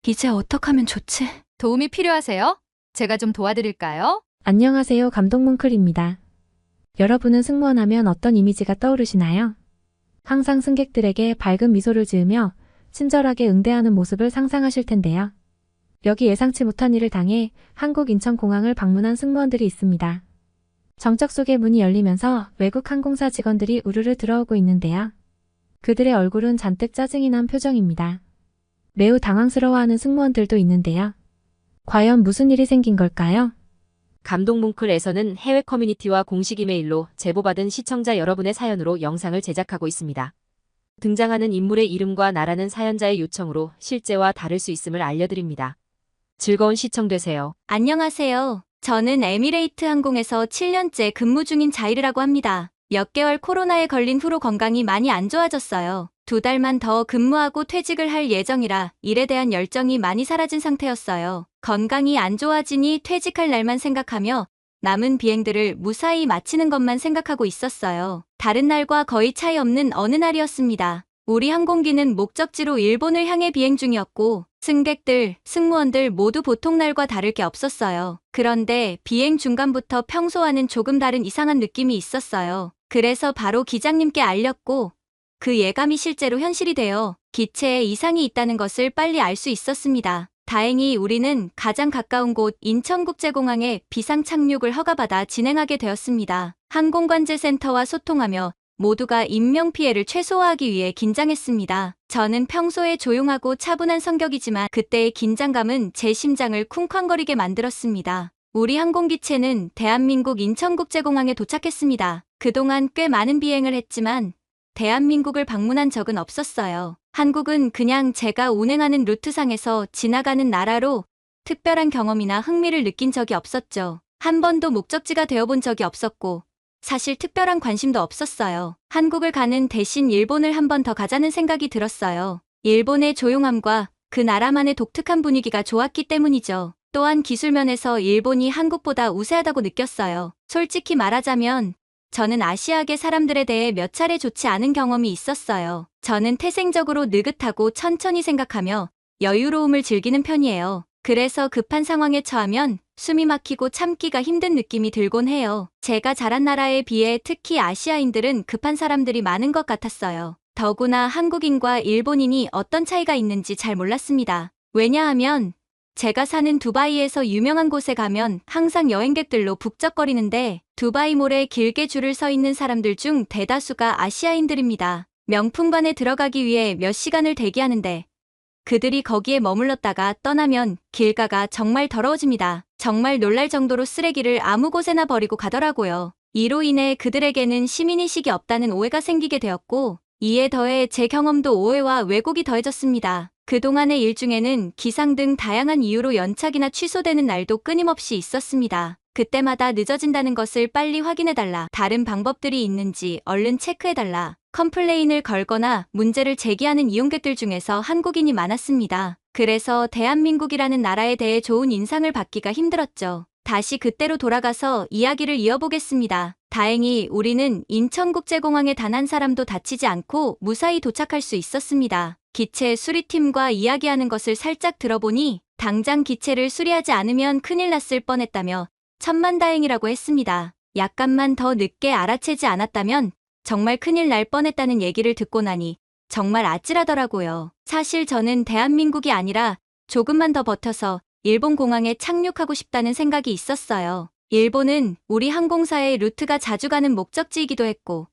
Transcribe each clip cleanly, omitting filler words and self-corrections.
이제 어떡하면 좋지? 도움이 필요하세요? 제가 좀 도와드릴까요? 안녕하세요. 감독문클입니다. 여러분은 승무원 하면 어떤 이미지가 떠오르시나요? 항상 승객들에게 밝은 미소를 지으며 친절하게 응대하는 모습을 상상하실 텐데요. 여기 예상치 못한 일을 당해 한국 인천공항을 방문한 승무원들이 있습니다. 정착석의 문이 열리면서 외국 항공사 직원들이 우르르 들어오고 있는데요. 그들의 얼굴은 잔뜩 짜증이 난 표정입니다. 매우 당황스러워하는 승무원들도 있는데요. 과연 무슨 일이 생긴 걸까요? 감독문클에서는 해외 커뮤니티와 공식 이메일로 제보받은 시청자 여러분의 사연으로 영상을 제작하고 있습니다. 등장하는 인물의 이름과 나라는 사연자의 요청으로 실제와 다를 수 있음을 알려드립니다. 즐거운 시청 되세요. 안녕하세요. 저는 에미레이트 항공에서 7년째 근무 중인 자이르라고 합니다. 몇 개월 코로나에 걸린 후로 건강이 많이 안 좋아졌어요. 2달만 더 근무하고 퇴직을 할 예정이라 일에 대한 열정이 많이 사라진 상태였어요. 건강이 안 좋아지니 퇴직할 날만 생각하며 남은 비행들을 무사히 마치는 것만 생각하고 있었어요. 다른 날과 거의 차이 없는 어느 날이었습니다. 우리 항공기는 목적지로 일본을 향해 비행 중이었고 승객들, 승무원들 모두 보통 날과 다를 게 없었어요. 그런데 비행 중간부터 평소와는 조금 다른 이상한 느낌이 있었어요. 그래서 바로 기장님께 알렸고 그 예감이 실제로 현실이 되어 기체에 이상이 있다는 것을 빨리 알 수 있었습니다. 다행히 우리는 가장 가까운 곳 인천국제공항에 비상 착륙을 허가받아 진행하게 되었습니다. 항공관제센터와 소통하며 모두가 인명피해를 최소화하기 위해 긴장했습니다. 저는 평소에 조용하고 차분한 성격이지만 그때의 긴장감은 제 심장을 쿵쾅거리게 만들었습니다. 우리 항공기체는 대한민국 인천국제공항에 도착했습니다. 그동안 꽤 많은 비행을 했지만 대한민국을 방문한 적은 없었어요. 한국은 그냥 제가 운행하는 루트상에서 지나가는 나라로 특별한 경험이나 흥미를 느낀 적이 없었죠. 한 번도 목적지가 되어본 적이 없었고 사실 특별한 관심도 없었어요. 한국을 가는 대신 일본을 한 번 더 가자는 생각이 들었어요. 일본의 조용함과 그 나라만의 독특한 분위기가 좋았기 때문이죠. 또한 기술면에서 일본이 한국보다 우세하다고 느꼈어요. 솔직히 말하자면 저는 아시아계 사람들에 대해 몇 차례 좋지 않은 경험이 있었어요. 저는 태생적으로 느긋하고 천천히 생각하며 여유로움을 즐기는 편이에요. 그래서 급한 상황에 처하면 숨이 막히고 참기가 힘든 느낌이 들곤 해요. 제가 자란 나라에 비해 특히 아시아인들은 급한 사람들이 많은 것 같았어요. 더구나 한국인과 일본인이 어떤 차이가 있는지 잘 몰랐습니다. 왜냐하면 제가 사는 두바이에서 유명한 곳에 가면 항상 여행객들로 북적거리는데 두바이몰에 길게 줄을 서 있는 사람들 중 대다수가 아시아인들입니다. 명품관에 들어가기 위해 몇 시간을 대기하는데 그들이 거기에 머물렀다가 떠나면 길가가 정말 더러워집니다. 정말 놀랄 정도로 쓰레기를 아무 곳에나 버리고 가더라고요. 이로 인해 그들에게는 시민의식이 없다는 오해가 생기게 되었고 이에 더해 제 경험도 오해와 왜곡이 더해졌습니다. 그동안의 일 중에는 기상 등 다양한 이유로 연착이나 취소되는 날도 끊임없이 있었습니다. 그때마다 늦어진다는 것을 빨리 확인해달라, 다른 방법들이 있는지 얼른 체크해달라, 컴플레인을 걸거나 문제를 제기하는 이용객들 중에서 한국인이 많았습니다. 그래서 대한민국이라는 나라에 대해 좋은 인상을 받기가 힘들었죠. 다시 그때로 돌아가서 이야기를 이어보겠습니다. 다행히 우리는 인천국제공항에 단 한 사람도 다치지 않고 무사히 도착할 수 있었습니다. 기체 수리팀과 이야기하는 것을 살짝 들어보니 당장 기체를 수리하지 않으면 큰일 났을 뻔했다며 천만다행이라고 했습니다. 약간만 더 늦게 알아채지 않았다면 정말 큰일 날 뻔했다는 얘기를 듣고 나니 정말 아찔하더라고요. 사실 저는 대한민국이 아니라 조금만 더 버텨서 일본 공항에 착륙하고 싶다는 생각이 있었어요. 일본은 우리 항공사의 루트가 자주 가는 목적지이기도 했고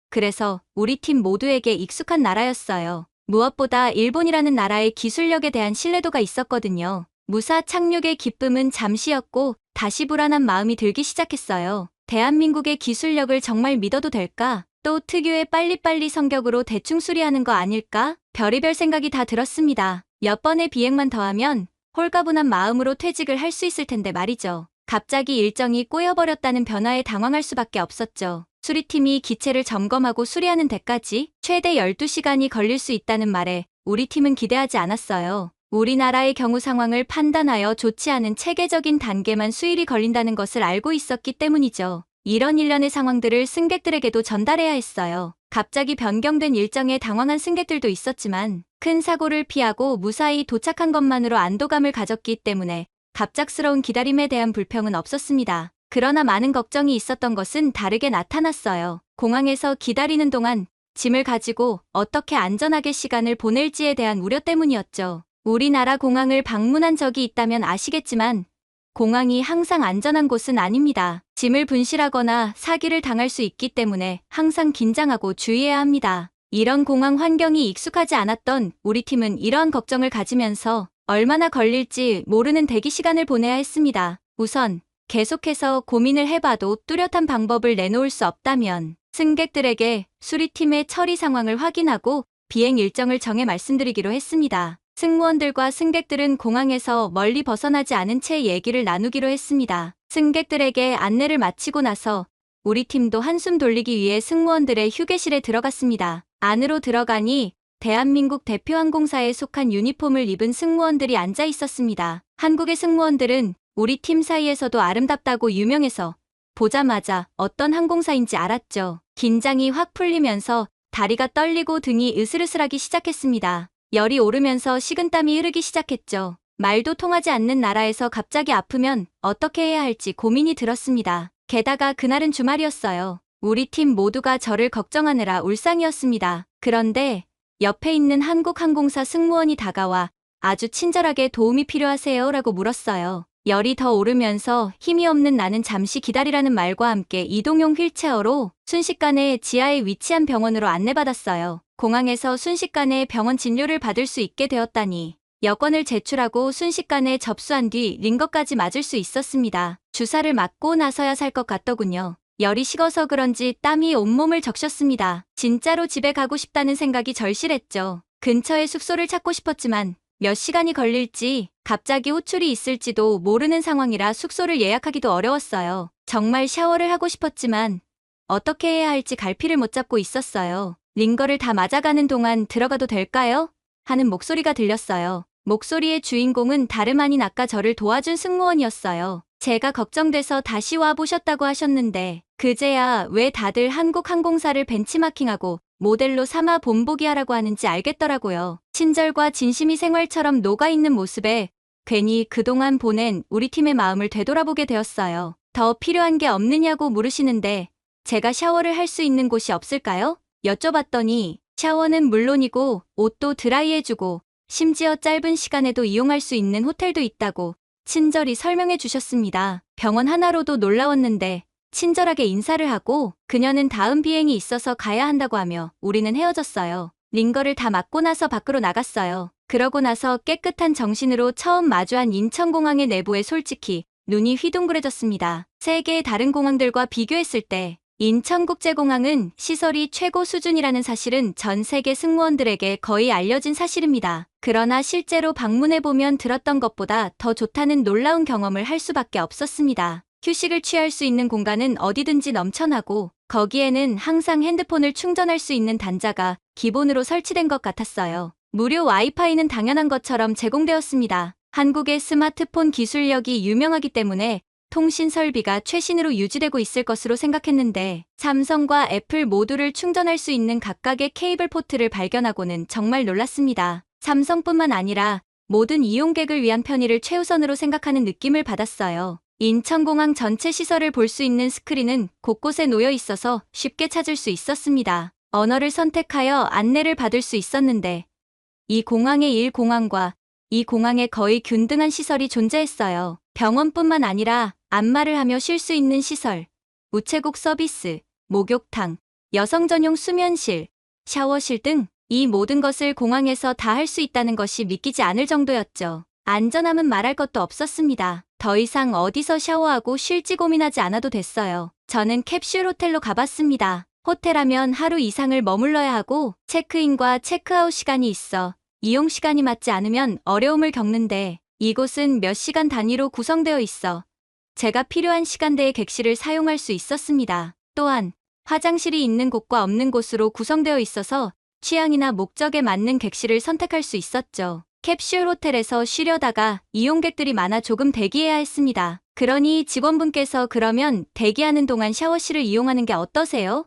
그래서 우리 팀 모두에게 익숙한 나라였어요. 무엇보다 일본이라는 나라의 기술력에 대한 신뢰도가 있었거든요. 무사 착륙의 기쁨은 잠시였고 다시 불안한 마음이 들기 시작했어요. 대한민국의 기술력을 정말 믿어도 될까? 또 특유의 빨리빨리 성격으로 대충 수리하는 거 아닐까? 별의별 생각이 다 들었습니다. 몇 번의 비행만 더하면 홀가분한 마음으로 퇴직을 할 수 있을 텐데 말이죠. 갑자기 일정이 꼬여버렸다는 변화에 당황할 수밖에 없었죠. 수리팀이 기체를 점검하고 수리하는 데까지 최대 12시간이 걸릴 수 있다는 말에 우리 팀은 기대하지 않았어요. 우리나라의 경우 상황을 판단하여 좋지 않은 체계적인 단계만 수일이 걸린다는 것을 알고 있었기 때문이죠. 이런 일련의 상황들을 승객들에게도 전달해야 했어요. 갑자기 변경된 일정에 당황한 승객들도 있었지만 큰 사고를 피하고 무사히 도착한 것만으로 안도감을 가졌기 때문에 갑작스러운 기다림에 대한 불평은 없었습니다. 그러나 많은 걱정이 있었던 것은 다르게 나타났어요. 공항에서 기다리는 동안 짐을 가지고 어떻게 안전하게 시간을 보낼지에 대한 우려 때문이었죠. 우리나라 공항을 방문한 적이 있다면 아시겠지만 공항이 항상 안전한 곳은 아닙니다. 짐을 분실하거나 사기를 당할 수 있기 때문에 항상 긴장하고 주의해야 합니다. 이런 공항 환경이 익숙하지 않았던 우리 팀은 이러한 걱정을 가지면서 얼마나 걸릴지 모르는 대기 시간을 보내야 했습니다. 우선 계속해서 고민을 해봐도 뚜렷한 방법을 내놓을 수 없다면 승객들에게 수리팀의 처리 상황을 확인하고 비행 일정을 정해 말씀드리기로 했습니다. 승무원들과 승객들은 공항에서 멀리 벗어나지 않은 채 얘기를 나누기로 했습니다. 승객들에게 안내를 마치고 나서 우리 팀도 한숨 돌리기 위해 승무원들의 휴게실에 들어갔습니다. 안으로 들어가니 대한민국 대표 항공사에 속한 유니폼을 입은 승무원들이 앉아 있었습니다. 한국의 승무원들은 우리 팀 사이에서도 아름답다고 유명해서 보자마자 어떤 항공사인지 알았죠. 긴장이 확 풀리면서 다리가 떨리고 등이 으슬으슬하기 시작했습니다. 열이 오르면서 식은땀이 흐르기 시작했죠. 말도 통하지 않는 나라에서 갑자기 아프면 어떻게 해야 할지 고민이 들었습니다. 게다가 그날은 주말이었어요. 우리 팀 모두가 저를 걱정하느라 울상이었습니다. 그런데 옆에 있는 한국항공사 승무원이 다가와 아주 친절하게 도움이 필요하세요? 라고 물었어요. 열이 더 오르면서 힘이 없는 나는 잠시 기다리라는 말과 함께 이동용 휠체어로 순식간에 지하에 위치한 병원으로 안내받았어요. 공항에서 순식간에 병원 진료를 받을 수 있게 되었다니 여권을 제출하고 순식간에 접수한 뒤 링거까지 맞을 수 있었습니다. 주사를 맞고 나서야 살 것 같더군요. 열이 식어서 그런지 땀이 온몸을 적셨습니다. 진짜로 집에 가고 싶다는 생각이 절실했죠. 근처에 숙소를 찾고 싶었지만 몇 시간이 걸릴지 갑자기 호출이 있을지도 모르는 상황이라 숙소를 예약하기도 어려웠어요. 정말 샤워를 하고 싶었지만 어떻게 해야 할지 갈피를 못 잡고 있었어요. 링거를 다 맞아가는 동안 들어가도 될까요? 하는 목소리가 들렸어요. 목소리의 주인공은 다름 아닌 아까 저를 도와준 승무원이었어요. 제가 걱정돼서 다시 와보셨다고 하셨는데 그제야 왜 다들 한국항공사를 벤치마킹하고 모델로 삼아 본보기하라고 하는지 알겠더라고요. 친절과 진심이 생활처럼 녹아있는 모습에 괜히 그동안 보낸 우리 팀의 마음을 되돌아보게 되었어요. 더 필요한 게 없느냐고 물으시는데 제가 샤워를 할 수 있는 곳이 없을까요? 여쭤봤더니 샤워는 물론이고 옷도 드라이해주고 심지어 짧은 시간에도 이용할 수 있는 호텔도 있다고 친절히 설명해 주셨습니다. 병원 하나로도 놀라웠는데 친절하게 인사를 하고 그녀는 다음 비행이 있어서 가야 한다고 하며 우리는 헤어졌어요. 링거를 다 맞고 나서 밖으로 나갔어요. 그러고 나서 깨끗한 정신으로 처음 마주한 인천공항의 내부에 솔직히 눈이 휘둥그레졌습니다. 세계의 다른 공항들과 비교했을 때 인천국제공항은 시설이 최고 수준이라는 사실은 전 세계 승무원들에게 거의 알려진 사실입니다. 그러나 실제로 방문해보면 들었던 것보다 더 좋다는 놀라운 경험을 할 수밖에 없었습니다. 휴식을 취할 수 있는 공간은 어디든지 넘쳐나고 거기에는 항상 핸드폰을 충전할 수 있는 단자가 기본으로 설치된 것 같았어요. 무료 와이파이는 당연한 것처럼 제공되었습니다. 한국의 스마트폰 기술력이 유명하기 때문에 통신 설비가 최신으로 유지되고 있을 것으로 생각했는데 삼성과 애플 모두를 충전할 수 있는 각각의 케이블 포트를 발견하고는 정말 놀랐습니다. 삼성뿐만 아니라 모든 이용객을 위한 편의를 최우선으로 생각하는 느낌을 받았어요. 인천공항 전체 시설을 볼 수 있는 스크린은 곳곳에 놓여 있어서 쉽게 찾을 수 있었습니다. 언어를 선택하여 안내를 받을 수 있었는데 이 공항의 1공항과 이 공항에 거의 균등한 시설이 존재했어요. 병원뿐만 아니라 안마를 하며 쉴 수 있는 시설, 우체국 서비스, 목욕탕, 여성 전용 수면실, 샤워실 등 이 모든 것을 공항에서 다 할 수 있다는 것이 믿기지 않을 정도였죠. 안전함은 말할 것도 없었습니다. 더 이상 어디서 샤워하고 쉴지 고민하지 않아도 됐어요. 저는 캡슐 호텔로 가봤습니다. 호텔하면 하루 이상을 머물러야 하고 체크인과 체크아웃 시간이 있어 이용 시간이 맞지 않으면 어려움을 겪는데 이곳은 몇 시간 단위로 구성되어 있어 제가 필요한 시간대에 객실을 사용할 수 있었습니다. 또한 화장실이 있는 곳과 없는 곳으로 구성되어 있어서 취향이나 목적에 맞는 객실을 선택할 수 있었죠. 캡슐 호텔에서 쉬려다가 이용객들이 많아 조금 대기해야 했습니다. 그러니 직원분께서 그러면 대기하는 동안 샤워실을 이용하는 게 어떠세요?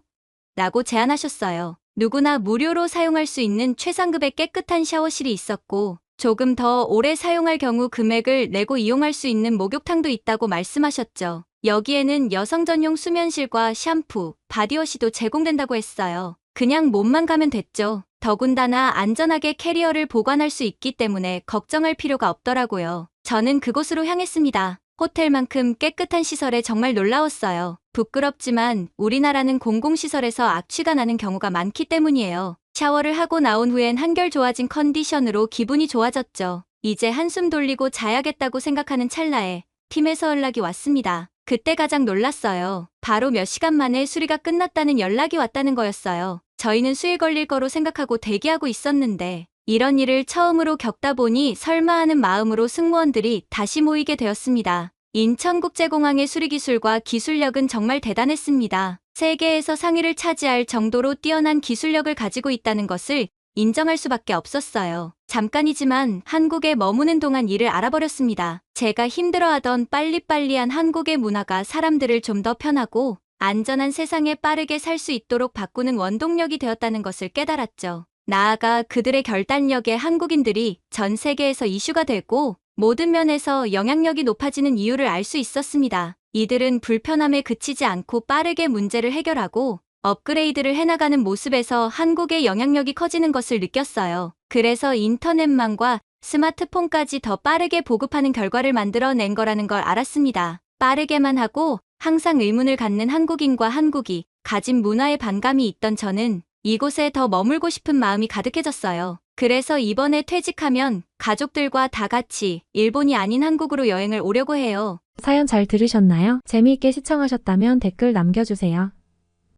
라고 제안하셨어요. 누구나 무료로 사용할 수 있는 최상급의 깨끗한 샤워실이 있었고, 조금 더 오래 사용할 경우 금액을 내고 이용할 수 있는 목욕탕도 있다고 말씀하셨죠. 여기에는 여성 전용 수면실과 샴푸, 바디워시도 제공된다고 했어요. 그냥 몸만 가면 됐죠. 더군다나 안전하게 캐리어를 보관할 수 있기 때문에 걱정할 필요가 없더라고요. 저는 그곳으로 향했습니다. 호텔만큼 깨끗한 시설에 정말 놀라웠어요. 부끄럽지만 우리나라는 공공시설에서 악취가 나는 경우가 많기 때문이에요. 샤워를 하고 나온 후엔 한결 좋아진 컨디션으로 기분이 좋아졌죠. 이제 한숨 돌리고 자야겠다고 생각하는 찰나에 팀에서 연락이 왔습니다. 그때 가장 놀랐어요. 바로 몇 시간 만에 수리가 끝났다는 연락이 왔다는 거였어요. 저희는 수일 걸릴 거로 생각하고 대기하고 있었는데 이런 일을 처음으로 겪다 보니 설마 하는 마음으로 승무원들이 다시 모이게 되었습니다. 인천국제공항의 수리기술과 기술력은 정말 대단했습니다. 세계에서 상위를 차지할 정도로 뛰어난 기술력을 가지고 있다는 것을 인정할 수밖에 없었어요. 잠깐이지만 한국에 머무는 동안 일을 알아버렸습니다. 제가 힘들어하던 빨리빨리한 한국의 문화가 사람들을 좀 더 편하고 안전한 세상에 빠르게 살 수 있도록 바꾸는 원동력이 되었다는 것을 깨달았죠. 나아가 그들의 결단력에 한국인들이 전 세계에서 이슈가 되고 모든 면에서 영향력이 높아지는 이유를 알 수 있었습니다. 이들은 불편함에 그치지 않고 빠르게 문제를 해결하고 업그레이드를 해나가는 모습에서 한국의 영향력이 커지는 것을 느꼈어요. 그래서 인터넷망과 스마트폰까지 더 빠르게 보급하는 결과를 만들어낸 거라는 걸 알았습니다. 빠르게만 하고 항상 의문을 갖는 한국인과 한국이 가진 문화에 반감이 있던 저는 이곳에 더 머물고 싶은 마음이 가득해졌어요. 그래서 이번에 퇴직하면 가족들과 다 같이 일본이 아닌 한국으로 여행을 오려고 해요. 사연 잘 들으셨나요? 재미있게 시청하셨다면 댓글 남겨주세요.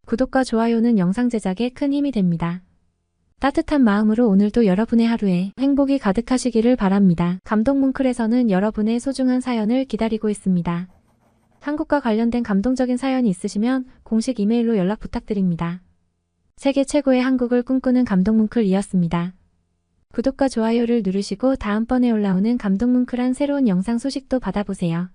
구독과 좋아요는 영상 제작에 큰 힘이 됩니다. 따뜻한 마음으로 오늘도 여러분의 하루에 행복이 가득하시기를 바랍니다. 감동뭉클에서는 여러분의 소중한 사연을 기다리고 있습니다. 한국과 관련된 감동적인 사연이 있으시면 공식 이메일로 연락 부탁드립니다. 세계 최고의 한국을 꿈꾸는 감동뭉클이었습니다. 구독과 좋아요를 누르시고 다음번에 올라오는 감동뭉클한 새로운 영상 소식도 받아보세요.